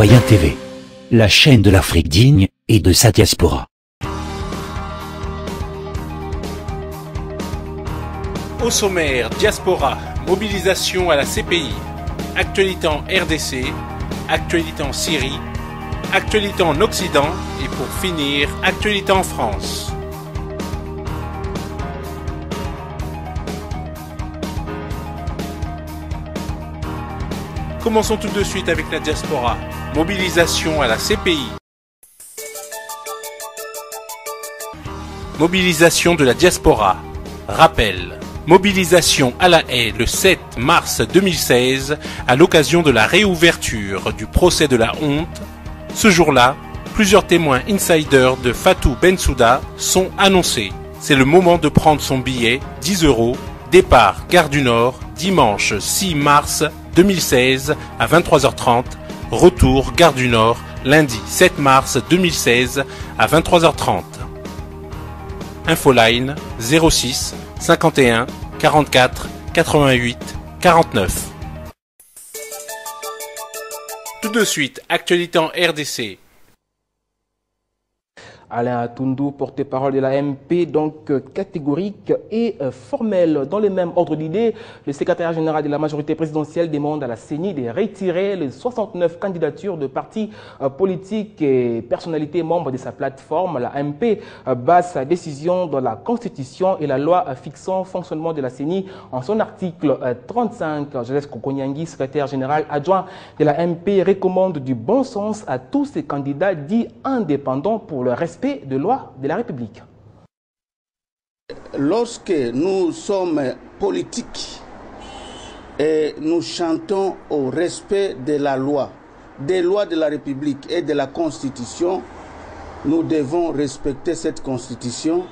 Citoyen TV, la chaîne de l'Afrique digne et de sa diaspora. Au sommaire, diaspora, mobilisation à la CPI, actualité en RDC, actualité en Syrie, actualité en Occident et pour finir, actualité en France. Commençons tout de suite avec la diaspora. Mobilisation à la CPI. Mobilisation de la diaspora. Rappel. Mobilisation à La Haye le 7 mars 2016 à l'occasion de la réouverture du procès de la honte. Ce jour-là, plusieurs témoins insiders de Fatou Bensouda sont annoncés. C'est le moment de prendre son billet, 10 €, départ Gare du Nord, dimanche 6 mars 2016 à 23h30, retour Gare du Nord, lundi 7 mars 2016 à 23h30. Infoline 06 51 44 88 49. Tout de suite, actualité en RDC. Alain Atoundou, porte-parole de la MP, donc catégorique et formel. Dans le même ordre d'idée, le secrétaire général de la majorité présidentielle demande à la CENI de retirer les 69 candidatures de partis politiques et personnalités membres de sa plateforme. La MP base sa décision dans la Constitution et la loi fixant le fonctionnement de la CENI en son article 35. Joseph Kokonyangi, secrétaire général adjoint de la MP, recommande du bon sens à tous ces candidats dits indépendants pour le respect de loi de la République. Lorsque nous sommes politiques et nous chantons au respect de la loi, des lois de la République et de la Constitution, nous devons respecter cette Constitution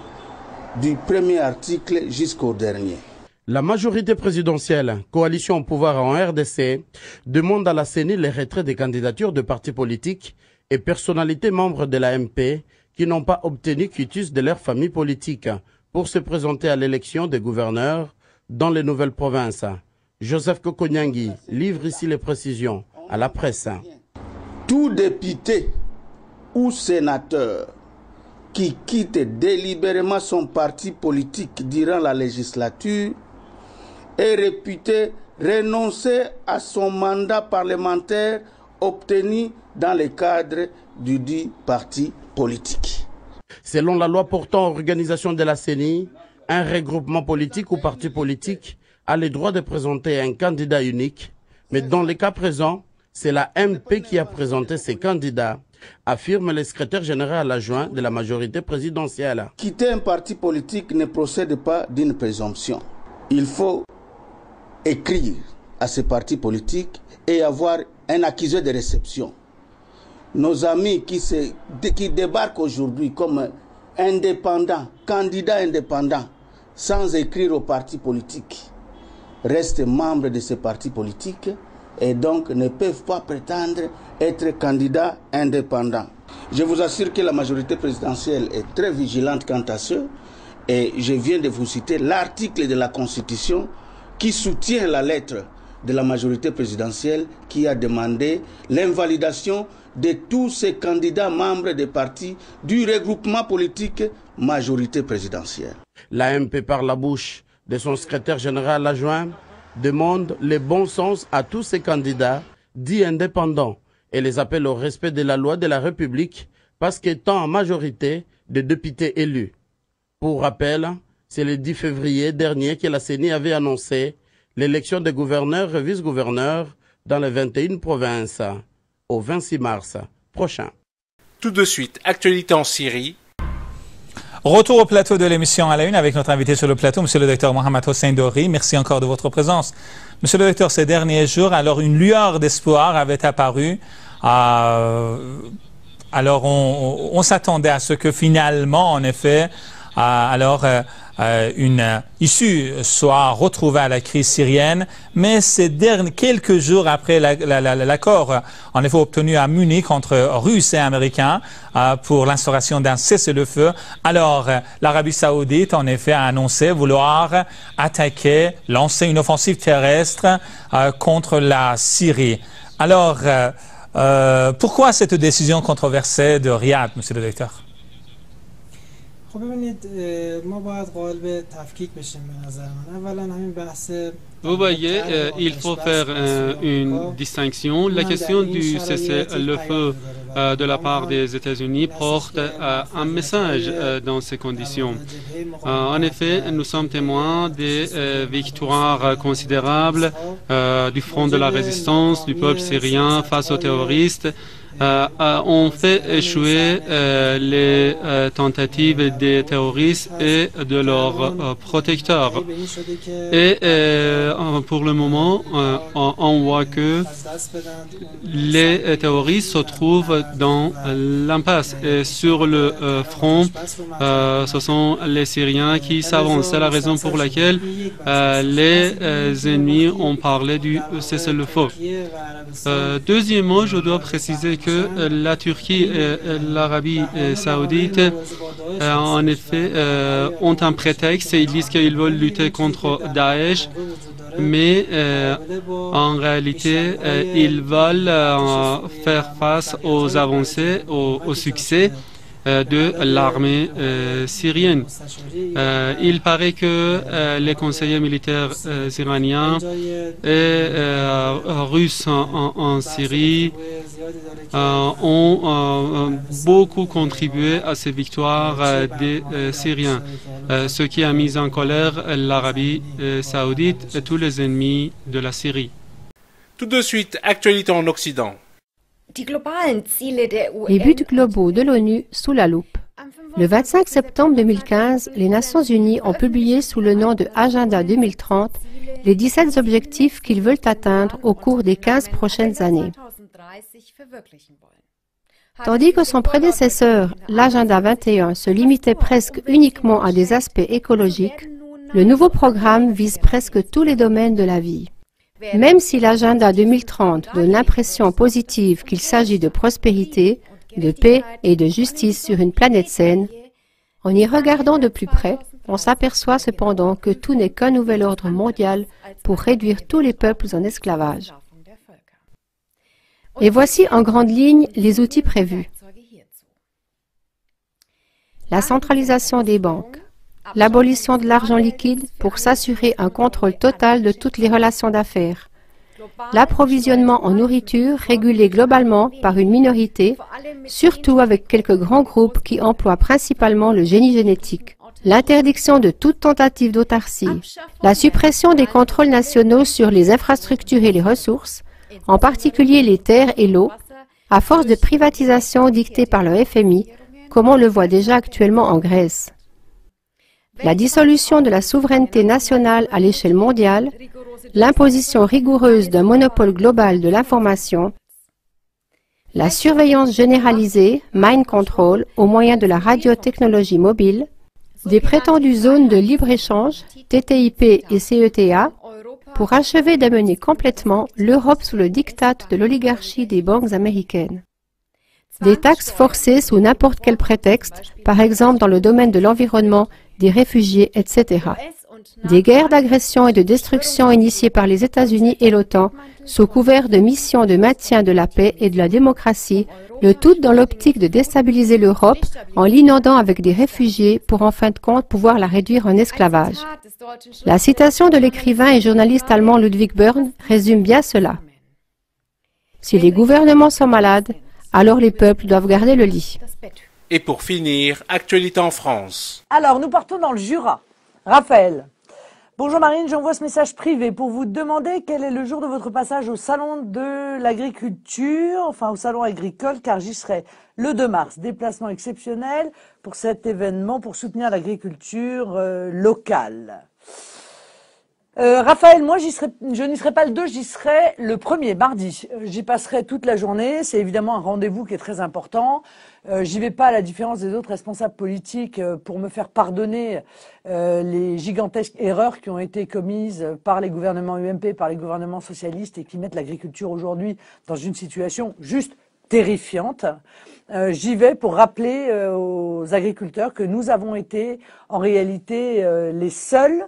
du premier article jusqu'au dernier. La majorité présidentielle, coalition au pouvoir en RDC, demande à la CENI le retrait des candidatures de partis politiques et personnalités membres de la MP qui n'ont pas obtenu quitus de leur famille politique pour se présenter à l'élection des gouverneurs dans les nouvelles provinces. Joseph Kokonyangi livre ici les précisions à la presse. Tout député ou sénateur qui quitte délibérément son parti politique durant la législature est réputé renoncer à son mandat parlementaire obtenu dans le cadre du dit parti politique. Selon la loi portant organisation de la CENI, un regroupement politique ou parti politique a le droit de présenter un candidat unique, mais dans le cas présent, c'est la MP qui a présenté ses candidats, affirme le secrétaire général adjoint de la majorité présidentielle. Quitter un parti politique ne procède pas d'une présomption. Il faut écrire à ce parti politique et avoir un accusé de réception. Nos amis qui débarquent aujourd'hui comme indépendants, candidats indépendants, sans écrire au parti politique, restent membres de ce parti politique et donc ne peuvent pas prétendre être candidats indépendants. Je vous assure que la majorité présidentielle est très vigilante quant à ce, et je viens de vous citer l'article de la Constitution qui soutient la lettre de la majorité présidentielle qui a demandé l'invalidation de tous ces candidats membres des partis du regroupement politique majorité présidentielle. La MP, par la bouche de son secrétaire général adjoint, demande le bon sens à tous ces candidats dits indépendants et les appelle au respect de la loi de la République parce qu'étant en majorité de députés élus. Pour rappel, c'est le 10 février dernier que la CENI avait annoncé l'élection des gouverneurs et vice-gouverneurs dans les 21 provinces au 26 mars prochain. Tout de suite, actualité en Syrie. Retour au plateau de l'émission à la une avec notre invité sur le plateau, M. le docteur Mohamed Hossein Dori. Merci encore de votre présence. Monsieur le docteur, ces derniers jours, alors une lueur d'espoir avait apparu. Alors on s'attendait à ce que finalement, en effet, une issue soit retrouvée à la crise syrienne, mais ces quelques jours après l'accord en effet obtenu à Munich entre Russes et Américains pour l'instauration d'un cessez-le-feu, alors l'Arabie Saoudite en effet a annoncé vouloir lancer une offensive terrestre contre la Syrie. Alors Pourquoi cette décision controversée de Riyad, monsieur le docteur? خب ببینید ما باید قائل به تفکیک بشیم به نظر من. اولا همین بحث Vous voyez, il faut faire une distinction. La question du cessez-le-feu de la part des États-Unis porte un message dans ces conditions. En effet, nous sommes témoins des victoires considérables du front de la résistance du peuple syrien face aux terroristes. On fait échouer les tentatives des terroristes et de leurs protecteurs. Et pour le moment, on voit que les terroristes se trouvent dans l'impasse. Et sur le front, ce sont les Syriens qui s'avancent. C'est la raison pour laquelle les ennemis ont parlé du cessez-le-feu. Deuxièmement, je dois préciser que la Turquie et l'Arabie saoudite, en effet, ont un prétexte et ils disent qu'ils veulent lutter contre Daesh, mais en réalité, ils veulent faire face aux avancées, au succès de l'armée syrienne. Il paraît que les conseillers militaires iraniens et russes en Syrie ont beaucoup contribué à ces victoires des Syriens, ce qui a mis en colère l'Arabie saoudite et tous les ennemis de la Syrie. Tout de suite, actualité en Occident. Les buts globaux de l'ONU sous la loupe. Le 25 septembre 2015, les Nations Unies ont publié sous le nom de Agenda 2030 les 17 objectifs qu'ils veulent atteindre au cours des 15 prochaines années. Tandis que son prédécesseur, l'Agenda 21, se limitait presque uniquement à des aspects écologiques, le nouveau programme vise presque tous les domaines de la vie. Même si l'Agenda 2030 donne l'impression positive qu'il s'agit de prospérité, de paix et de justice sur une planète saine, en y regardant de plus près, on s'aperçoit cependant que tout n'est qu'un nouvel ordre mondial pour réduire tous les peuples en esclavage. Et voici en grande ligne les outils prévus. La centralisation des banques, l'abolition de l'argent liquide pour s'assurer un contrôle total de toutes les relations d'affaires, l'approvisionnement en nourriture régulé globalement par une minorité, surtout avec quelques grands groupes qui emploient principalement le génie génétique, l'interdiction de toute tentative d'autarcie, la suppression des contrôles nationaux sur les infrastructures et les ressources, en particulier les terres et l'eau, à force de privatisation dictée par le FMI, comme on le voit déjà actuellement en Grèce. La dissolution de la souveraineté nationale à l'échelle mondiale, l'imposition rigoureuse d'un monopole global de l'information, la surveillance généralisée, mind control, au moyen de la radiotechnologie mobile, des prétendues zones de libre-échange, TTIP et CETA, pour achever d'amener complètement l'Europe sous le diktat de l'oligarchie des banques américaines. Des taxes forcées sous n'importe quel prétexte, par exemple dans le domaine de l'environnement, des réfugiés, etc. Des guerres d'agression et de destruction initiées par les États-Unis et l'OTAN, sous couvert de missions de maintien de la paix et de la démocratie, le tout dans l'optique de déstabiliser l'Europe en l'inondant avec des réfugiés pour en fin de compte pouvoir la réduire en esclavage. La citation de l'écrivain et journaliste allemand Ludwig Börne résume bien cela. Si les gouvernements sont malades, alors les peuples doivent garder le lit. Et pour finir, actualité en France. Alors, nous partons dans le Jura. Raphaël. Bonjour Marine, j'envoie ce message privé pour vous demander quel est le jour de votre passage au salon de l'agriculture, enfin au salon agricole, car j'y serai le 2 mars. Déplacement exceptionnel pour cet événement pour soutenir l'agriculture locale. Raphaël, moi je n'y serai pas le 2, j'y serai le 1er, mardi. J'y passerai toute la journée, c'est évidemment un rendez-vous qui est très important. J'y vais pas à la différence des autres responsables politiques pour me faire pardonner les gigantesques erreurs qui ont été commises par les gouvernements UMP, par les gouvernements socialistes et qui mettent l'agriculture aujourd'hui dans une situation juste terrifiante. J'y vais pour rappeler aux agriculteurs que nous avons été en réalité les seuls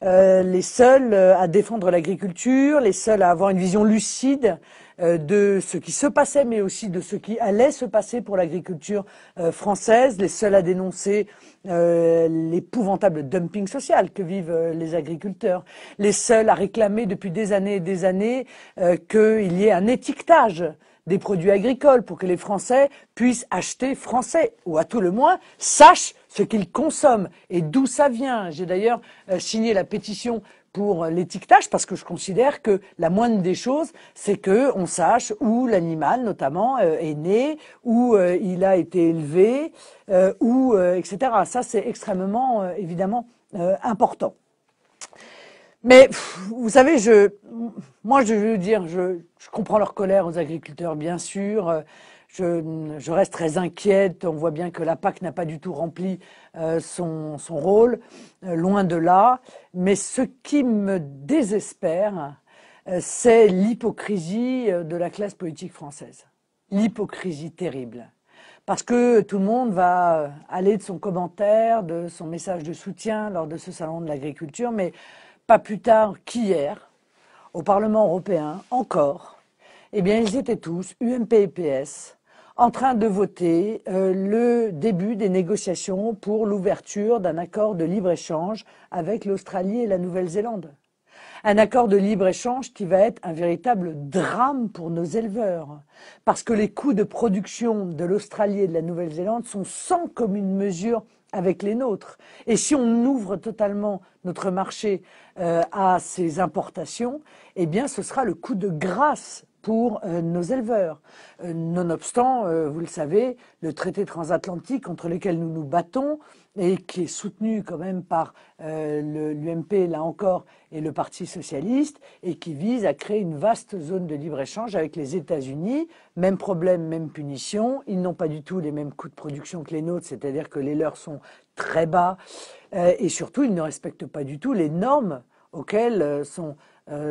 à défendre l'agriculture, les seuls à avoir une vision lucide de ce qui se passait, mais aussi de ce qui allait se passer pour l'agriculture française, les seuls à dénoncer l'épouvantable dumping social que vivent les agriculteurs, les seuls à réclamer depuis des années et des années qu'il y ait un étiquetage des produits agricoles pour que les Français puissent acheter français, ou à tout le moins sachent ce qu'ils consomment et d'où ça vient. J'ai d'ailleurs signé la pétition pour l'étiquetage parce que je considère que la moindre des choses, c'est que on sache où l'animal, notamment, est né, où il a été élevé, etc. Ça, c'est extrêmement, évidemment, important. Mais vous savez, moi je veux dire, je comprends leur colère aux agriculteurs, bien sûr. Je reste très inquiète. On voit bien que la PAC n'a pas du tout rempli son rôle, loin de là. Mais ce qui me désespère, c'est l'hypocrisie de la classe politique française. L'hypocrisie terrible. Parce que tout le monde va aller de son commentaire, de son message de soutien lors de ce salon de l'agriculture, mais pas plus tard qu'hier, au Parlement européen, encore, eh bien, ils étaient tous, UMP et PS, en train de voter le début des négociations pour l'ouverture d'un accord de libre-échange avec l'Australie et la Nouvelle-Zélande. Un accord de libre-échange qui va être un véritable drame pour nos éleveurs, parce que les coûts de production de l'Australie et de la Nouvelle-Zélande sont sans commune mesure avec les nôtres. Et si on ouvre totalement notre marché à ces importations, eh bien ce sera le coup de grâce pour nos éleveurs. Nonobstant, vous le savez, le traité transatlantique contre lequel nous nous battons et qui est soutenu quand même par l'UMP, là encore, et le Parti socialiste, et qui vise à créer une vaste zone de libre-échange avec les États-Unis. Même problème, même punition. Ils n'ont pas du tout les mêmes coûts de production que les nôtres, c'est-à-dire que les leurs sont très bas, et surtout, ils ne respectent pas du tout les normes auxquelles sont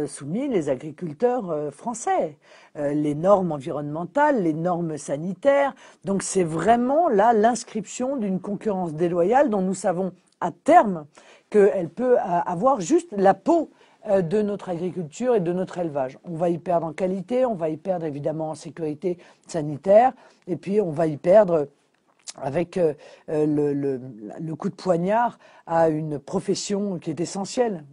soumis les agriculteurs français, les normes environnementales, les normes sanitaires. Donc c'est vraiment là l'inscription d'une concurrence déloyale dont nous savons à terme qu'elle peut avoir juste la peau de notre agriculture et de notre élevage. On va y perdre en qualité, on va y perdre évidemment en sécurité sanitaire, et puis on va y perdre avec le coup de poignard à une profession qui est essentielle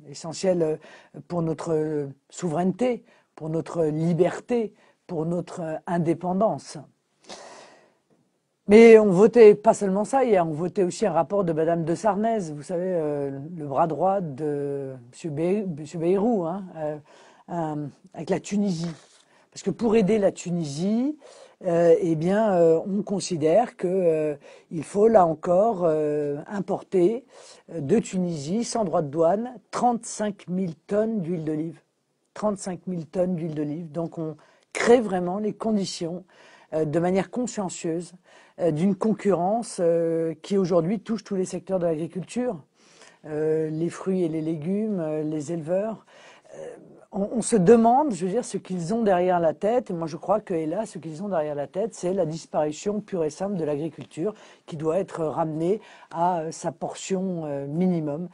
pour notre souveraineté, pour notre liberté, pour notre indépendance. Mais on votait pas seulement ça hier, on votait aussi un rapport de Madame de Sarnez, vous savez, le bras droit de M. Bayrou, avec la Tunisie. Parce que pour aider la Tunisie, eh bien, on considère qu'il faut là encore importer de Tunisie, sans droit de douane, 35 000 tonnes d'huile d'olive. 35 000 tonnes d'huile d'olive. Donc on crée vraiment les conditions de manière consciencieuse d'une concurrence qui aujourd'hui touche tous les secteurs de l'agriculture, les fruits et les légumes, les éleveurs. On se demande, je veux dire, ce qu'ils ont derrière la tête. Et moi, je crois que, hélas, ce qu'ils ont derrière la tête, c'est la disparition pure et simple de l'agriculture qui doit être ramenée à sa portion minimum.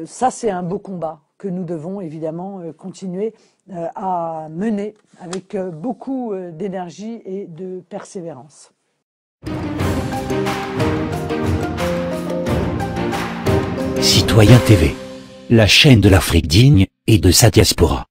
Ça, c'est un beau combat que nous devons évidemment continuer à mener avec beaucoup d'énergie et de persévérance. Citoyen TV, la chaîne de l'Afrique digne et de sa diaspora.